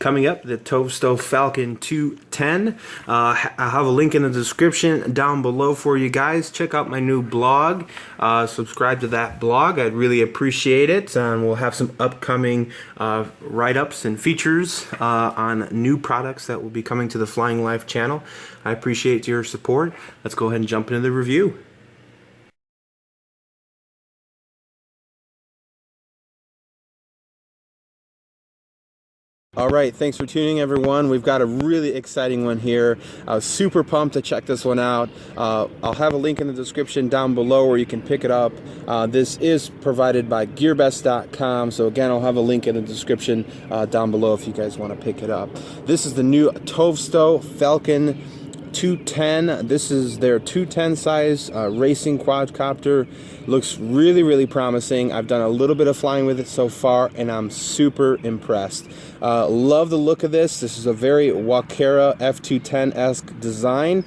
Coming up, the Tovsto Falcon 210. I have a link in the description down below for you guys. Check out my new blog. Subscribe to that blog. I'd really appreciate it. And we'll have some upcoming write-ups and features on new products that will be coming to the FlyingLife channel. I appreciate your support. Let's go ahead and jump into the review. All right, thanks for tuning, everyone. We've got a really exciting one here. I was super pumped to check this one out. I'll have a link in the description down below where you can pick it up. This is provided by gearbest.com, so again, I'll have a link in the description down below if you guys want to pick it up. This is the new Tovsto Falcon 210. This is their 210 size racing quadcopter. Looks really promising. I've done a little bit of flying with it so far and I'm super impressed. Love the look of this. This is a very Walkera F210-esque design.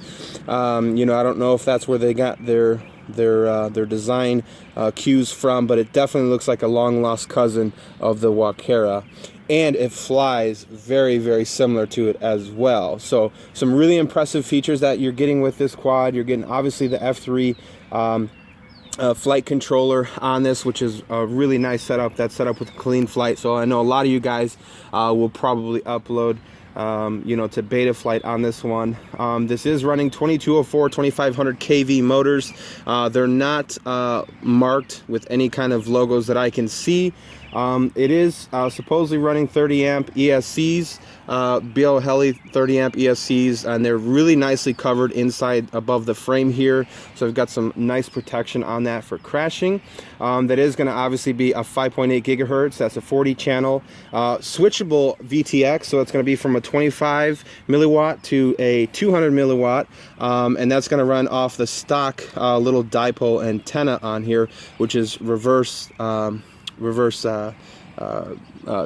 You know, I don't know if that's where they got their design cues from, but it definitely looks like a long lost cousin of the Walkera. And it flies very similar to it as well. So some really impressive features that you're getting with this quad. You're getting obviously the F3 flight controller on this, which is a really nice setup. That's set up with clean flight. So I know a lot of you guys will probably upload you know, to beta flight on this one. This is running 2204 2500 kV motors. They're not marked with any kind of logos that I can see. It is supposedly running 30 amp ESCs, BL Heli 30 amp ESCs, and they're really nicely covered inside above the frame here. So I've got some nice protection on that for crashing. That is going to obviously be a 5.8 gigahertz. That's a 40 channel switchable VTX. So it's going to be from a 25 milliwatt to a 200 milliwatt, and that's going to run off the stock little dipole antenna on here, which is reverse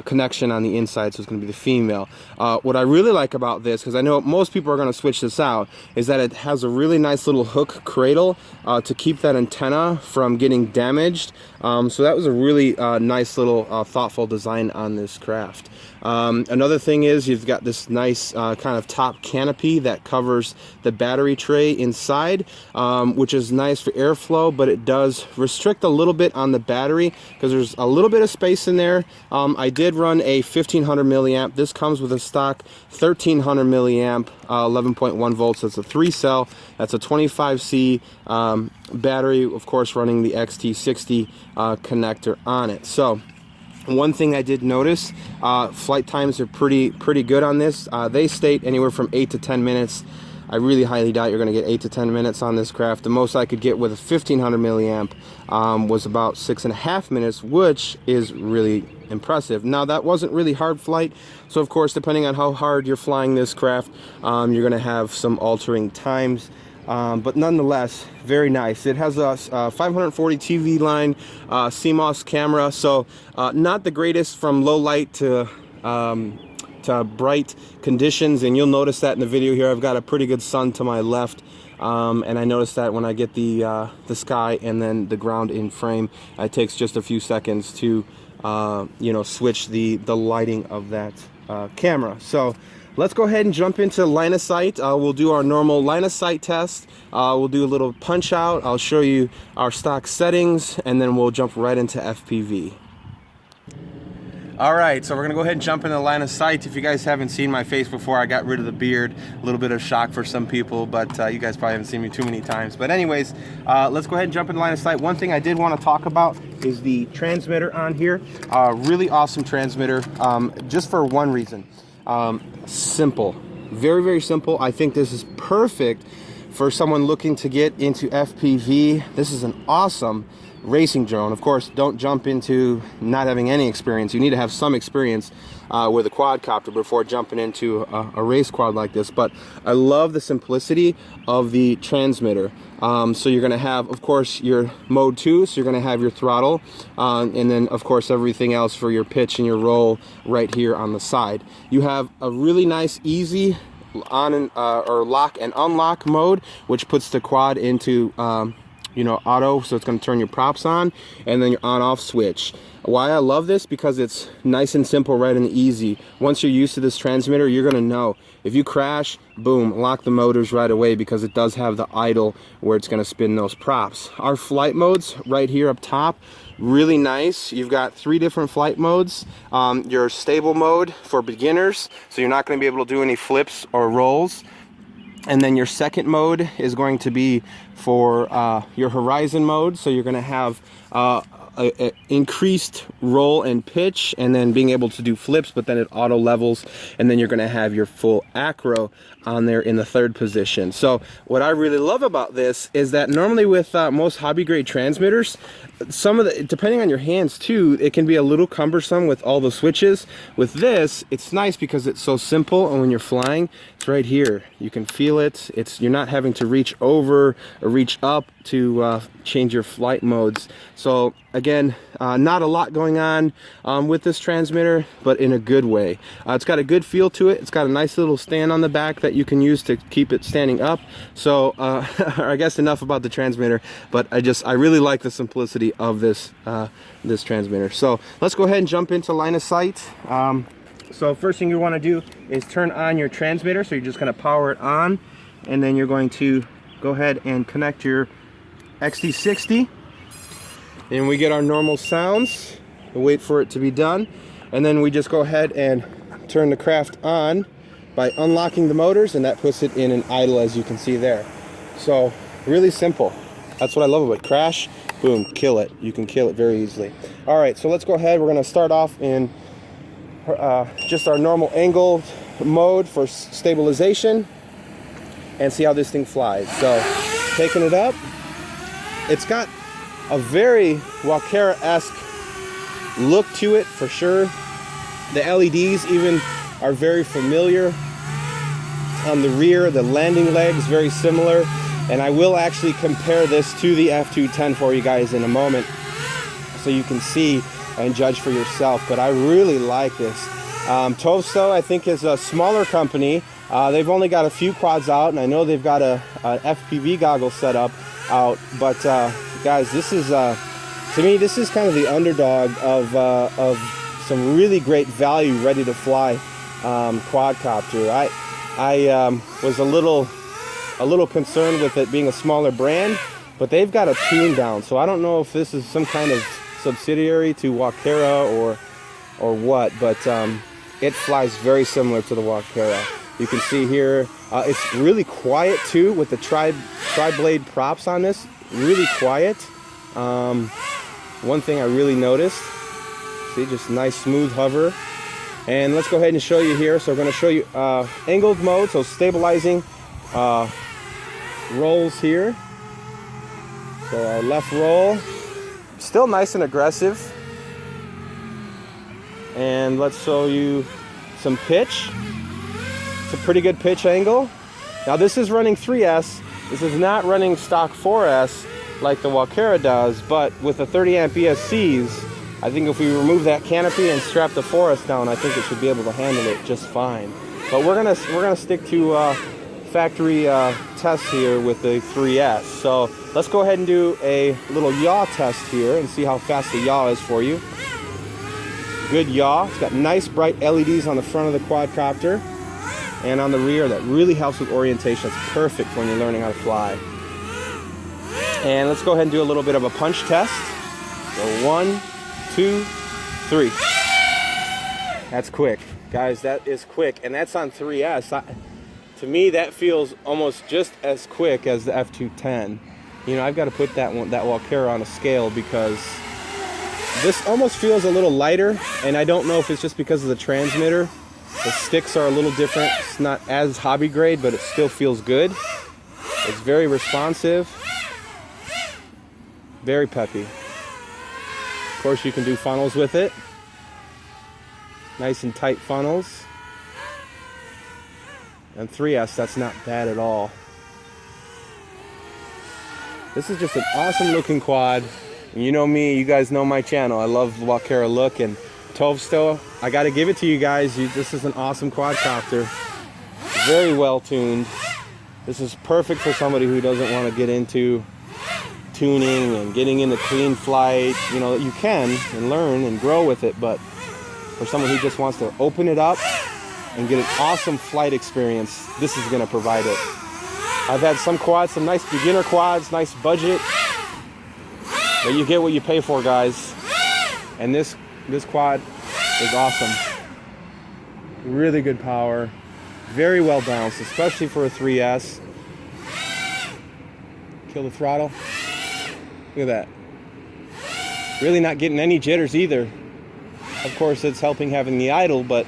connection on the inside, so it's going to be the female. What I really like about this, because I know most people are going to switch this out, is that it has a really nice little hook cradle to keep that antenna from getting damaged. So that was a really nice little thoughtful design on this craft. Another thing is you've got this nice kind of top canopy that covers the battery tray inside, which is nice for airflow, but it does restrict a little bit on the battery because there's a little bit of space in there. I did run a 1500 milliamp. This comes with a stock 1300 milliamp 11.1 volts. That's a 3-cell. That's a 25C battery, of course, running the XT60 connector on it. So one thing I did notice, flight times are pretty good on this. They state anywhere from 8 to 10 minutes. I really highly doubt you're going to get 8 to 10 minutes on this craft. The most I could get with a 1500 milliamp was about 6.5 minutes, which is really impressive. Now, that wasn't really hard flight, so of course, depending on how hard you're flying this craft, you're going to have some altering times. But nonetheless, very nice. It has a 540 TV line CMOS camera, so not the greatest from low light to bright conditions, and you'll notice that in the video here. I've got a pretty good sun to my left, and I noticed that when I get the sky and then the ground in frame, it takes just a few seconds to you know, switch the lighting of that camera. So let's go ahead and jump into line of sight. We'll do our normal line of sight test. We'll do a little punch out. I'll show you our stock settings, and then we'll jump right into FPV. All right, so we're gonna go ahead and jump into line of sight. If you guys haven't seen my face before, I got rid of the beard. A little bit of shock for some people, but you guys probably haven't seen me too many times. But anyways, let's go ahead and jump into line of sight. One thing I did want to talk about is the transmitter on here. Really awesome transmitter, just for one reason. Simple, very simple. I think this is perfect for someone looking to get into FPV. This is an awesome racing drone. Of course, don't jump into not having any experience. You need to have some experience with a quadcopter before jumping into a race quad like this. But I love the simplicity of the transmitter. So you're going to have, of course, your mode 2, so you're going to have your throttle, and then of course everything else for your pitch and your roll right here on the side. You have a really nice, easy on and, or lock and unlock mode, which puts the quad into auto, so it's going to turn your props on, and then your on-off switch. Why I love this, because it's nice and simple, right, and easy. Once you're used to this transmitter, you're going to know. If you crash, boom, lock the motors right away, because it does have the idle where it's going to spin those props. Our flight modes right here up top, really nice. You've got 3 different flight modes. Your stable mode for beginners, so you're not going to be able to do any flips or rolls. And then your second mode is going to be for your horizon mode, so you're going to have a increased roll and pitch, and then being able to do flips, but then it auto levels, and then you're going to have your full acro on there in the 3rd position. So what I really love about this is that normally with most hobby grade transmitters, some of the, depending on your hands too, it can be a little cumbersome with all the switches. With this, it's nice because it's so simple, and when you're flying, it's right here. You can feel it. You're not having to reach over or reach up to change your flight modes. So again, not a lot going on with this transmitter, but in a good way. It's got a good feel to it. It's got a nice little stand on the back that you can use to keep it standing up. So I guess enough about the transmitter, but I really like the simplicity of this this transmitter. So let's go ahead and jump into line of sight. So first thing you want to do is turn on your transmitter. So you're just going to power it on, and then you're going to go ahead and connect your XT60, and we get our normal sounds. We'll wait for it to be done, and then we just go ahead and turn the craft on by unlocking the motors, and that puts it in an idle, as you can see there. So really simple. That's what I love about it. Crash, boom, kill it. You can kill it very easily. All right, so let's go ahead. We're going to start off in just our normal angle mode for stabilization and see how this thing flies. So taking it up, it's got a very Walkera-esque look to it for sure. The LEDs even are very familiar on the rear. The landing legs very similar, and I will actually compare this to the F210 for you guys in a moment, so you can see and judge for yourself. But I really like this. Tovsto, I think, is a smaller company. They've only got a few quads out, and I know they've got a FPV goggle set up out. But guys, this is to me, this is kind of the underdog of some really great value, ready to fly quadcopter. I was a little concerned with it being a smaller brand, but they've got a tune down. So I don't know if this is some kind of subsidiary to Walkera or what, but it flies very similar to the Walkera. You can see here, it's really quiet too with the tri-blade props on this. Really quiet. One thing I really noticed, see, just nice smooth hover. And let's go ahead and show you here. So we're going to show you angled mode, so stabilizing rolls here. So our left roll, still nice and aggressive. And let's show you some pitch. It's a pretty good pitch angle. Now this is running 3S. This is not running stock 4S like the Walkera does, but with the 30 amp ESCs, I think if we remove that canopy and strap the 4S down, I think it should be able to handle it just fine. But we're gonna stick to factory tests here with the 3S. So let's go ahead and do a little yaw test here and see how fast the yaw is for you. Good yaw. It's got nice bright LEDs on the front of the quadcopter and on the rear. That really helps with orientation. It's perfect when you're learning how to fly. And let's go ahead and do a little bit of a punch test. So 1, 2, 3. That's quick, guys. That is quick, and that's on 3S. To me, that feels almost just as quick as the F210. You know, I've got to put that Walkera on a scale, because this almost feels a little lighter, and I don't know if it's just because of the transmitter. The sticks are a little different. It's not as hobby grade, but it still feels good. It's very responsive, very peppy. Of course, you can do funnels with it. Nice and tight funnels. And 3S, that's not bad at all. This is just an awesome looking quad. And you know me, you guys know my channel. I love the Walkera look, and Tovsto, I gotta give it to you guys. This is an awesome quadcopter. Very well tuned. This is perfect for somebody who doesn't want to get into tuning and getting into clean flight, you know, you can and learn and grow with it, but for someone who just wants to open it up and get an awesome flight experience, this is going to provide it. I've had some quads, some nice beginner quads, nice budget, but you get what you pay for, guys. And this quad is awesome. Really good power, very well balanced, especially for a 3S. Kill the throttle. Look at that. Really not getting any jitters either. Of course, it's helping having the idle, but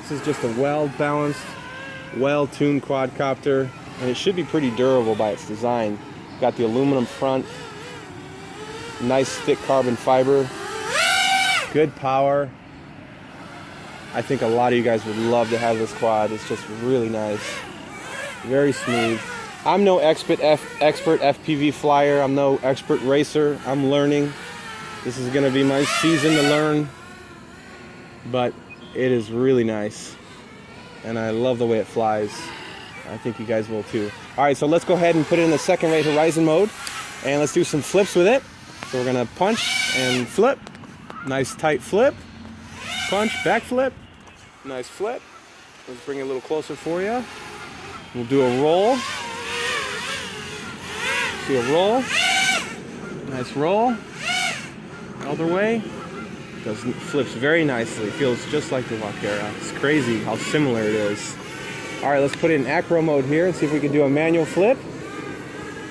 this is just a well-balanced, well-tuned quadcopter, and it should be pretty durable by its design. Got the aluminum front, nice thick carbon fiber, good power. I think a lot of you guys would love to have this quad. It's just really nice, very smooth. I'm no expert FPV flyer. I'm no expert racer. I'm learning. This is going to be my season to learn, but it is really nice, and I love the way it flies. I think you guys will too. All right, so let's go ahead and put it in the second rate horizon mode, and let's do some flips with it. So we're going to punch and flip. Nice tight flip. Punch, back flip. Nice flip. Let's bring it a little closer for you. We'll do a roll. See a roll. Nice roll. Other way. Flips very nicely. Feels just like the Vaquera. It's crazy how similar it is. All right, let's put it in acro mode here and see if we can do a manual flip.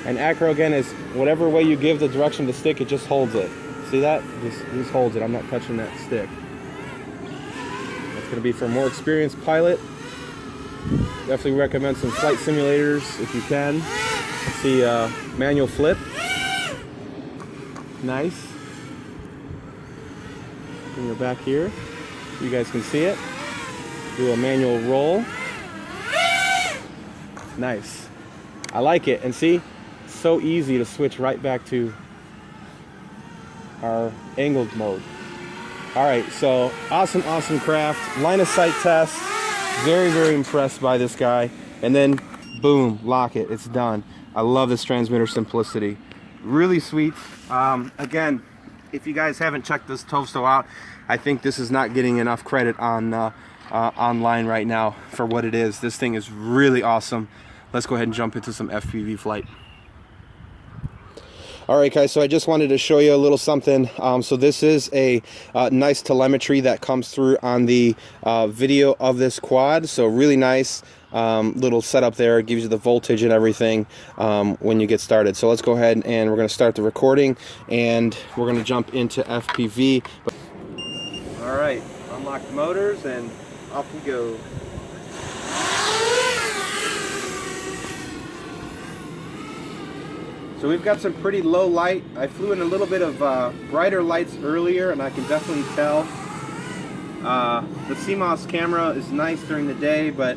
And acro again is whatever way you give the direction to stick, it just holds it. See that? Just holds it. I'm not touching that stick. That's going to be for a more experienced pilot. Definitely recommend some flight simulators if you can. See manual flip. Nice. Bring her back here so you guys can see it. Do a manual roll. Nice. I like it. And see, it's so easy to switch right back to our angled mode. All right, so awesome craft. Line of sight test. Very, very impressed by this guy. And then boom, lock it. It's done. I love this transmitter simplicity. Really sweet. Again, if you guys haven't checked this Tovsto out, I think this is not getting enough credit on online right now for what it is. This thing is really awesome. Let's go ahead and jump into some FPV flight. All right, guys, so I just wanted to show you a little something. So this is a nice telemetry that comes through on the video of this quad. So really nice little setup there. It gives you the voltage and everything when you get started. So let's go ahead and we're going to start the recording, and we're going to jump into FPV. All right, unlock the motors and off we go. So we've got some pretty low light. I flew in a little bit of brighter lights earlier, and I can definitely tell. The CMOS camera is nice during the day, but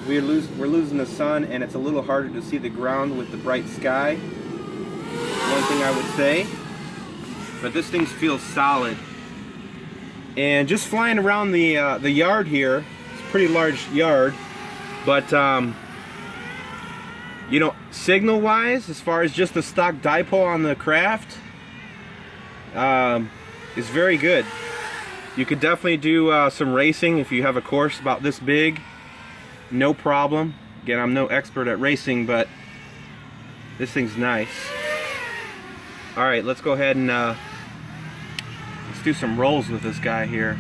we're losing the sun, and it's a little harder to see the ground with the bright sky. One thing I would say. But this thing feels solid. And just flying around the yard here, it's a pretty large yard, but you know, signal wise, as far as just the stock dipole on the craft, is very good. You could definitely do some racing if you have a course about this big, no problem. Again, I'm no expert at racing, but this thing's nice. All right, let's go ahead and let's do some rolls with this guy here.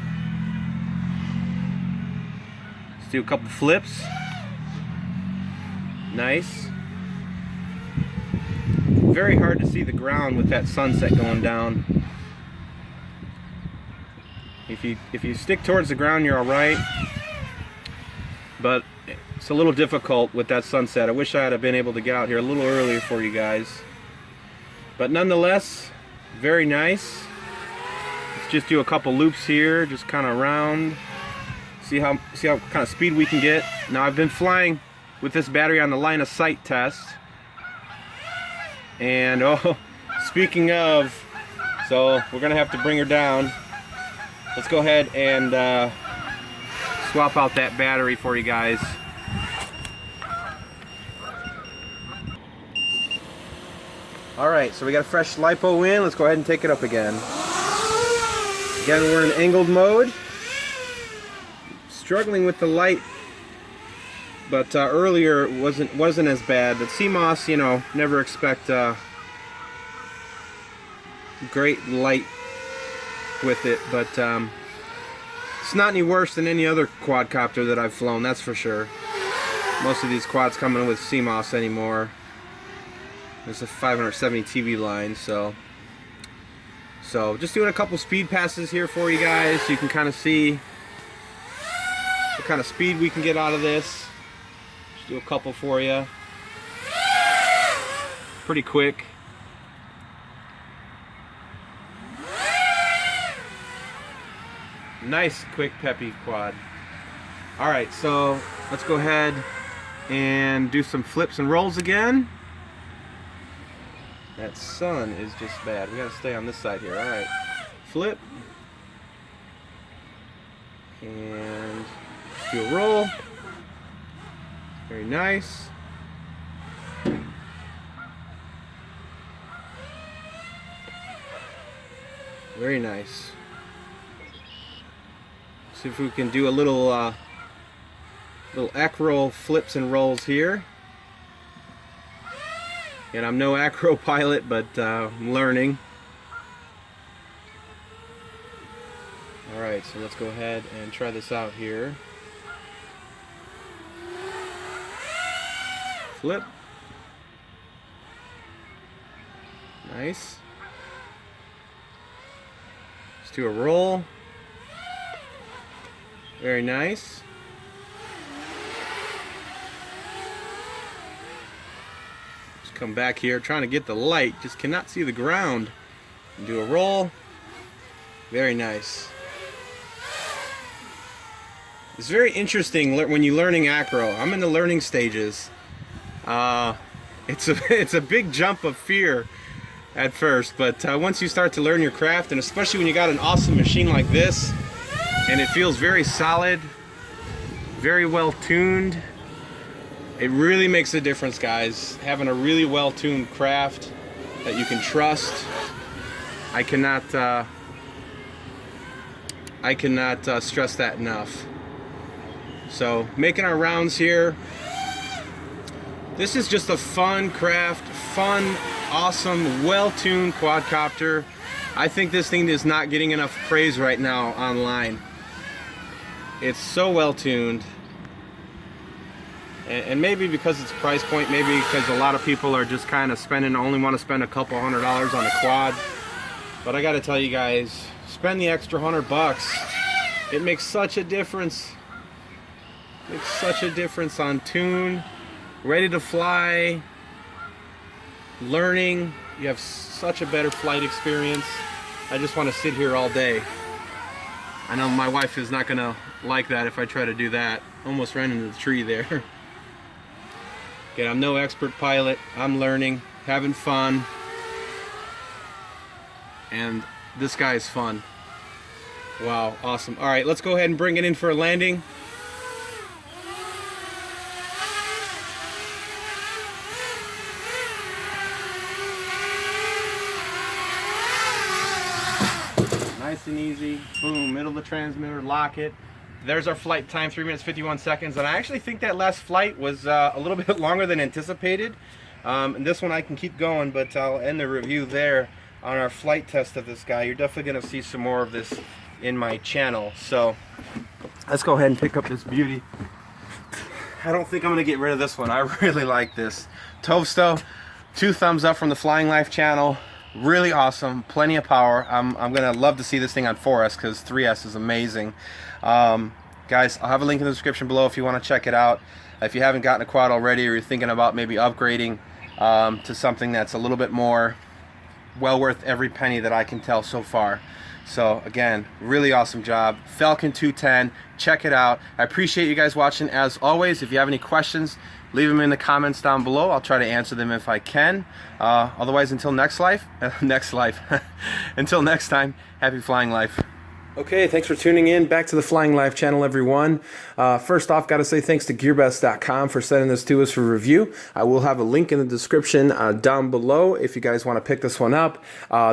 Let's do a couple flips. Nice. Very hard to see the ground with that sunset going down. If you stick towards the ground, you're all right. But it's a little difficult with that sunset. I wish I had been able to get out here a little earlier for you guys. But nonetheless, very nice. Let's just do a couple loops here, just kind of around. See how kind of speed we can get. Now I've been flying with this battery on the line of sight test. And oh, speaking of, so we're gonna have to bring her down. Let's go ahead and swap out that battery for you guys. Alright, so we got a fresh LiPo in. Let's go ahead and take it up again. Again, we're in angled mode. Struggling with the light, but earlier it wasn't as bad. But CMOS, you know, never expect great light with it, but it's not any worse than any other quadcopter that I've flown, that's for sure. Most of these quads coming with CMOS anymore. There's a 570 TV line, so just doing a couple speed passes here for you guys so you can kind of see what kind of speed we can get out of this. Just do a couple for you. Pretty quick. Nice, quick, peppy quad. Alright, so let's go ahead and do some flips and rolls again. That sun is just bad. We gotta stay on this side here. Alright. Flip. And do a roll. Very nice. Very nice. See if we can do a little acro flips and rolls here. And I'm no acro pilot, but I'm learning. Alright, so let's go ahead and try this out here. Flip. Nice. Let's do a roll. Very nice. Just come back here, trying to get the light, just cannot see the ground. And do a roll. Very nice. It's very interesting when you're learning acro. I'm in the learning stages. It's a big jump of fear at first, but once you start to learn your craft, and especially when you got an awesome machine like this, and it feels very solid, very well tuned, it really makes a difference, guys. Having a really well tuned craft that you can trust. I cannot stress that enough. So making our rounds here. This is just a fun craft, fun, awesome, well-tuned quadcopter. I think this thing is not getting enough praise right now online. It's so well-tuned. And maybe because it's price point, maybe because a lot of people are just kind of only want to spend a couple $100 on a quad. But I gotta tell you guys, spend the extra $100. It makes such a difference. Makes such a difference on tune, ready to fly, learning. You have such a better flight experience. I just want to sit here all day. I know my wife is not gonna like that if I try to do that. Almost ran into the tree there. Again, I'm no expert pilot. I'm learning, having fun, and this guy is fun. Wow, awesome. All right, let's go ahead and bring it in for a landing. Nice and easy. Boom, middle of the transmitter, lock it. There's our flight time, 3 minutes 51 seconds. And I actually think that last flight was a little bit longer than anticipated. And this one I can keep going, but I'll end the review there on our flight test of this guy. You're definitely going to see some more of this in my channel. So let's go ahead and pick up this beauty. I don't think I'm going to get rid of this one. I really like this. Tovsto, 2 thumbs up from the FlyingLife channel. Really awesome, plenty of power. I'm gonna love to see this thing on 4S because 3S is amazing. Guys, I'll have a link in the description below if you want to check it out. If you haven't gotten a quad already, or you're thinking about maybe upgrading to something that's a little bit more well worth every penny that I can tell so far. So again, really awesome job. Falcon 210, check it out. I appreciate you guys watching as always. If you have any questions, leave them in the comments down below. I'll try to answer them if I can. Otherwise, until until next time, happy flying life. Okay, thanks for tuning in. Back to the FlyingLife channel, everyone. First off, got to say thanks to GearBest.com for sending this to us for review. I will have a link in the description down below if you guys want to pick this one up.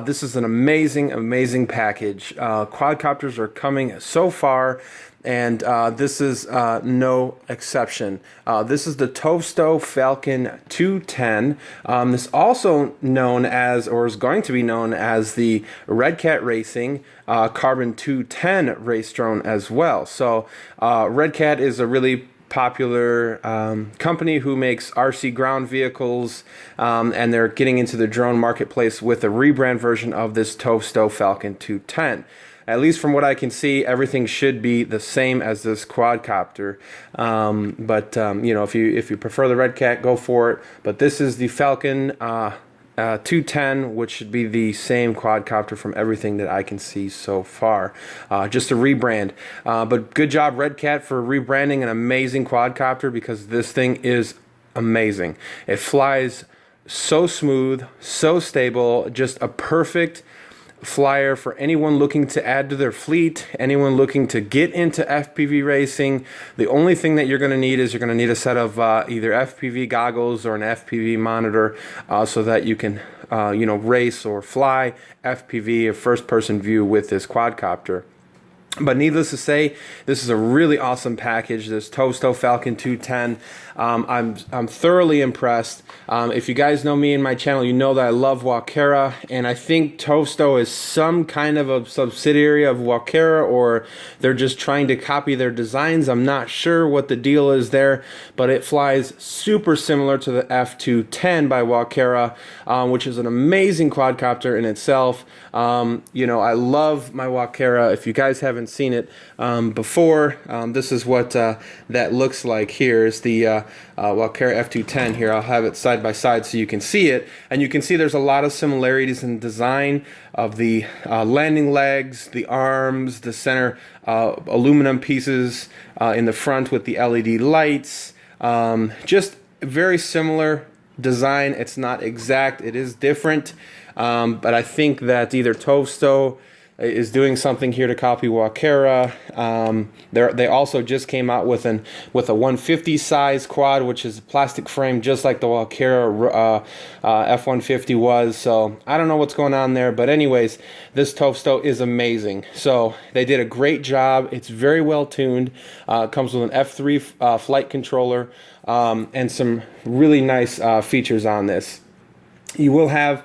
This is an amazing, amazing package. Quadcopters are coming so far, and this is no exception. This is the Tovsto Falcon 210. This is also known as, or is going to be known as, the Redcat Racing Carbon 210 race drone as well. So Redcat is a really popular company who makes RC ground vehicles, and they're getting into the drone marketplace with a rebrand version of this Tovsto Falcon 210. At least from what I can see, everything should be the same as this quadcopter. But you know, if you prefer the Redcat, go for it. But this is the Falcon 210, which should be the same quadcopter from everything that I can see so far. Just a rebrand. But good job, Redcat, for rebranding an amazing quadcopter, because this thing is amazing. It flies so smooth, so stable, just a perfect flyer for anyone looking to add to their fleet, anyone looking to get into FPV racing. The only thing that you're going to need is you're going to need a set of either FPV goggles or an FPV monitor, so that you can you know, race or fly FPV, a first-person view, with this quadcopter. But needless to say, this is a really awesome package, this Tovsto Falcon 210. I'm thoroughly impressed. If you guys know me and my channel, you know that I love Walkera, and I think Tovsto is some kind of a subsidiary of Walkera, or they're just trying to copy their designs. I'm not sure what the deal is there, but it flies super similar to the F210 by Walkera, which is an amazing quadcopter in itself. You know, I love my Walkera. If you guys haven't seen it before, this is what that looks like. Here is the Walkera F210 here. I'll have it side by side so you can see it, and you can see there's a lot of similarities in design of the landing legs, the arms, the center aluminum pieces in the front with the LED lights. Just very similar design. It's not exact, it is different, but I think that either Tovsto is doing something here to copy Walkera. They also just came out with a 150 size quad, which is a plastic frame just like the Walkera F-150 was. So I don't know what's going on there, but anyways, this Tovsto is amazing. So they did a great job. It's very well tuned. It comes with an F3 flight controller, and some really nice features on this. You will have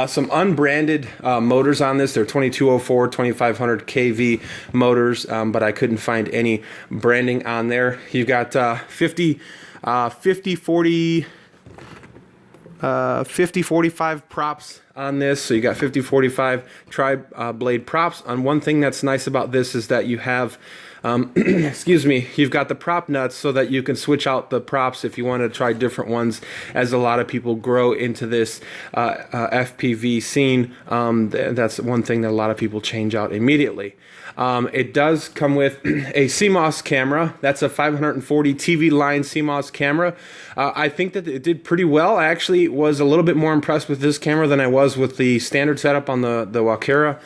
some unbranded motors on this. They're 2204, 2500 kV motors, but I couldn't find any branding on there. You've got 50-45 props on this. So you got 50-45 tri-blade props. And one thing that's nice about this is that you have excuse me, you've got the prop nuts so that you can switch out the props if you want to try different ones, as a lot of people grow into this FPV scene. That's one thing that a lot of people change out immediately. It does come with a CMOS camera. That's a 540 TV line CMOS camera. I think that it did pretty well. I actually was a little bit more impressed with this camera than I was with the standard setup on the Walkera.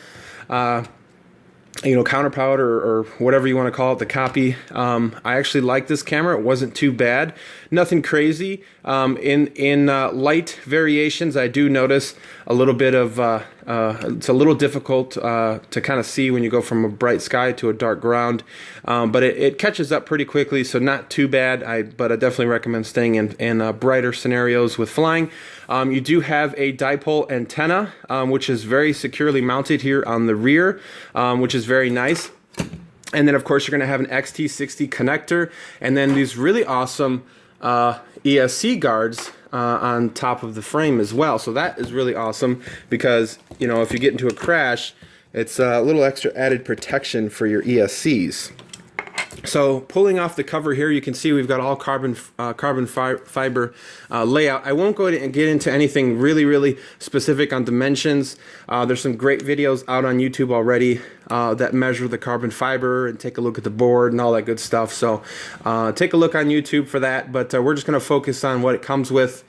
You know, counterpart or whatever you want to call it, the copy. I actually like this camera. It wasn't too bad. Nothing crazy. In light variations, I do notice a little bit of, it's a little difficult to kind of see when you go from a bright sky to a dark ground, but it catches up pretty quickly, so not too bad. But I definitely recommend staying in brighter scenarios with flying. You do have a dipole antenna, which is very securely mounted here on the rear, which is very nice. And then, of course, you're going to have an XT60 connector, and then these really awesome ESC guards on top of the frame as well. So that is really awesome, because, you know, if you get into a crash, it's a little extra added protection for your ESCs. So pulling off the cover here, you can see we've got all carbon fiber layout. I won't go and get into anything really specific on dimensions. There's some great videos out on YouTube already that measure the carbon fiber and take a look at the board and all that good stuff. So take a look on YouTube for that. But we're just going to focus on what it comes with,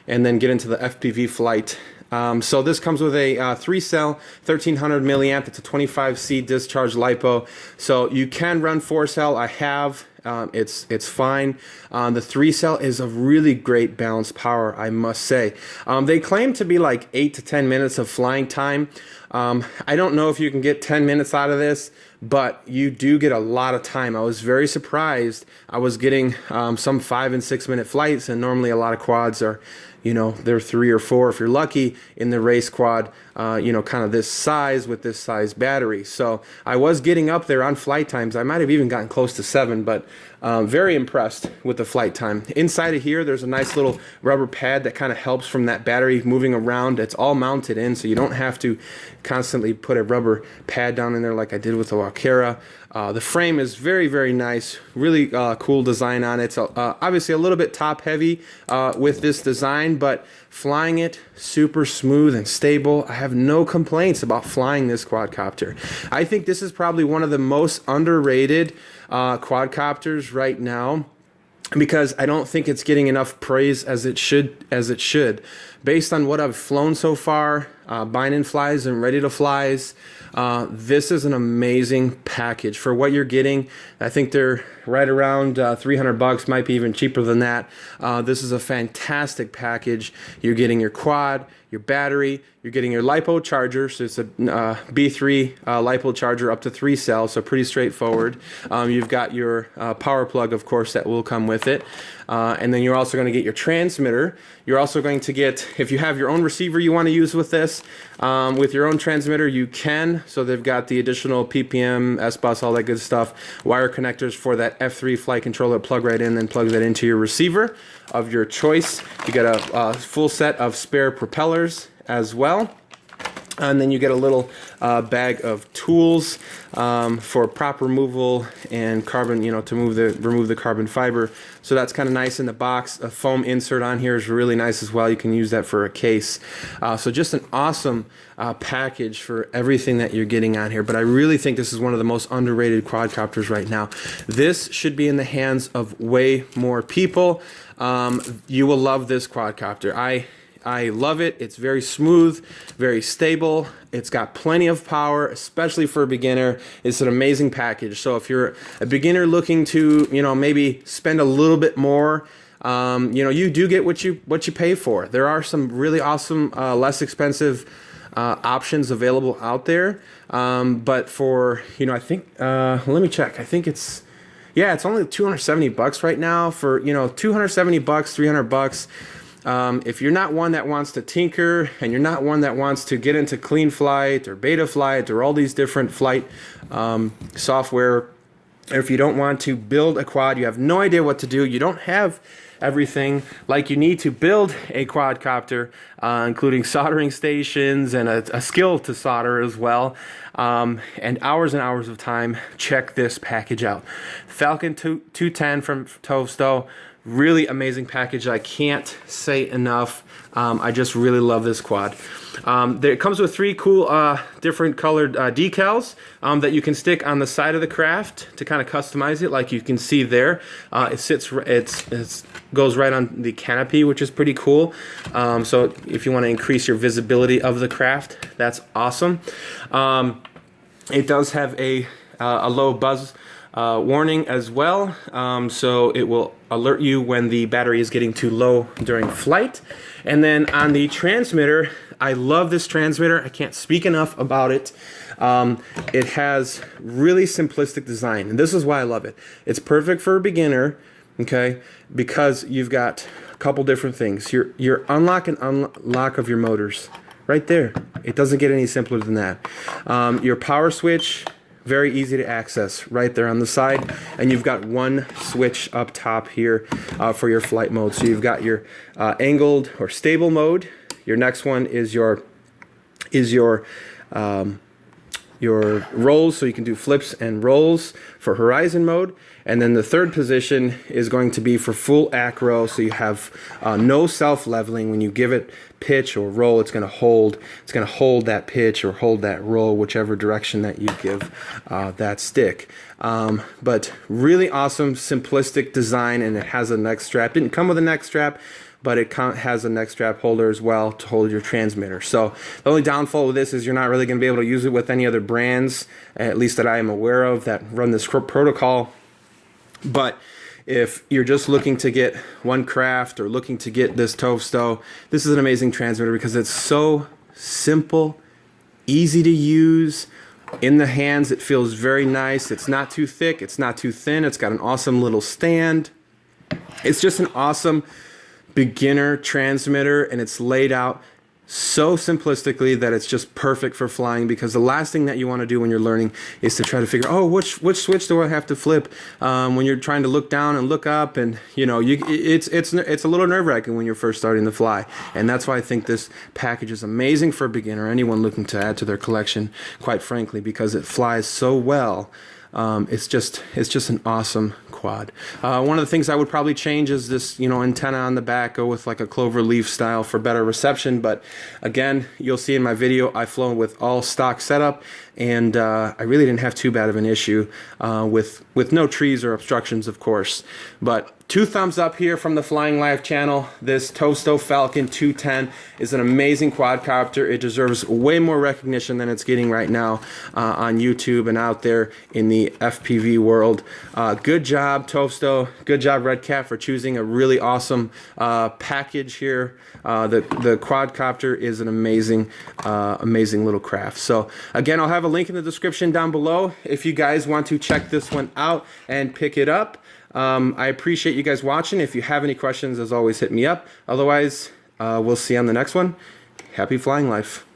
and then get into the FPV Flight So this comes with a 3-cell, 1300 milliamp. It's a 25C discharge LiPo. So you can run 4-cell. I have. It's fine. The 3-cell is a really great balanced power, I must say. They claim to be like 8 to 10 minutes of flying time. I don't know if you can get 10 minutes out of this, but you do get a lot of time. I was very surprised. I was getting some 5 and 6 minute flights, and normally a lot of quads are, you know, they're 3 or 4 if you're lucky in the race quad, you know, kind of this size with this size battery. So I was getting up there on flight times. I might have even gotten close to 7, but very impressed with the flight time. Inside of here, there's a nice little rubber pad that kind of helps from that battery moving around. It's all mounted in, so you don't have to constantly put a rubber pad down in there like I did with the Walkera. The frame is very, very nice. Really cool design on it. It's obviously a little bit top heavy with this design, but flying it super smooth and stable. I have no complaints about flying this quadcopter. I think this is probably one of the most underrated quadcopters right now, because I don't think it's getting enough praise as it should. Based on what I've flown so far, bind-in flies and ready to flies, this is an amazing package for what you're getting. I think they're right around $300, might be even cheaper than that. This is a fantastic package. You're getting your quad, your battery, you're getting your LiPo charger, so it's a B3 LiPo charger up to 3 cells, so pretty straightforward. You've got your power plug, of course, that will come with it. And then you're also going to get your transmitter. You're also going to get, if you have your own receiver you want to use with this, with your own transmitter, you can. So they've got the additional PPM, S-Bus, all that good stuff, wire connectors for that F3 flight controller, plug right in, then plug that into your receiver of your choice. You get a full set of spare propellers as well. And then you get a little bag of tools for prop removal and carbon, you know, to remove the carbon fiber. So that's kind of nice in the box. A foam insert on here is really nice as well. You can use that for a case. So just an awesome package for everything that you're getting on here. But I really think this is one of the most underrated quadcopters right now. This should be in the hands of way more people. You will love this quadcopter. I love it. It's very smooth, very stable. It's got plenty of power, especially for a beginner. It's an amazing package. So if you're a beginner looking to, you know, maybe spend a little bit more, you know, you do get what you pay for. There are some really awesome, less expensive options available out there. But for, you know, I think, let me check. I think it's only $270 right now for, you know, $270, $300. If you're not one that wants to tinker, and you're not one that wants to get into Clean Flight or Beta Flight or all these different flight software, or if you don't want to build a quad, you have no idea what to do, you don't have everything like you need to build a quadcopter, including soldering stations and a skill to solder as well, and hours of time, check this package out. Falcon 210 from Tovsto. Really amazing package. I can't say enough. I just really love this quad. It comes with 3 cool different colored decals that you can stick on the side of the craft to kind of customize it, like you can see there. It goes right on the canopy, which is pretty cool. So if you want to increase your visibility of the craft, that's awesome. It does have a low buzz warning as well, so it will alert you when the battery is getting too low during flight. And then on the transmitter, I love this transmitter. I can't speak enough about it. It has really simplistic design, and this is why I love it. It's perfect for a beginner, okay, because you've got a couple different things. Your unlock and unlock of your motors right there. It doesn't get any simpler than that. Your power switch, very easy to access right there on the side, and you've got one switch up top here for your flight mode. So you've got your angled or stable mode. Your next one is your rolls, so you can do flips and rolls for horizon mode. And then the third position is going to be for full acro, so you have no self-leveling. When you give it pitch or roll, it's going to hold that pitch or hold that roll, whichever direction that you give that stick. But really awesome, simplistic design, and it has a neck strap. Didn't come with a neck strap, but it has a neck strap holder as well to hold your transmitter. So the only downfall with this is you're not really going to be able to use it with any other brands, at least that I am aware of, that run this protocol. But if you're just looking to get one craft or looking to get this Tovsto, this is an amazing transmitter because it's so simple, easy to use. In the hands, it feels very nice. It's not too thick, it's not too thin. It's got an awesome little stand. It's just an awesome beginner transmitter, and it's laid out so simplistically that it's just perfect for flying, because the last thing that you want to do when you're learning is to try to figure, oh, which switch do I have to flip, when you're trying to look down and look up, and you know, it's a little nerve-wracking when you're first starting to fly. And that's why I think this package is amazing for a beginner, anyone looking to add to their collection, quite frankly, because it flies so well. It's just an awesome quad. One of the things I would probably change is this, antenna on the back, go with like a clover leaf style for better reception. But again, you'll see in my video, I've flown with all stock setup, and I really didn't have too bad of an issue with no trees or obstructions, of course. But 2 thumbs up here from the FlyingLife channel. This Tovsto Falcon 210 is an amazing quadcopter. It deserves way more recognition than it's getting right now on YouTube and out there in the FPV world. Good job, Tovsto. Good job, Redcat, for choosing a really awesome package here. The quadcopter is an amazing little craft. So again, I'll have a link in the description down below if you guys want to check this one out and pick it up. I appreciate you guys watching. If you have any questions, as always, hit me up. Otherwise, we'll see you on the next one. Happy flying life.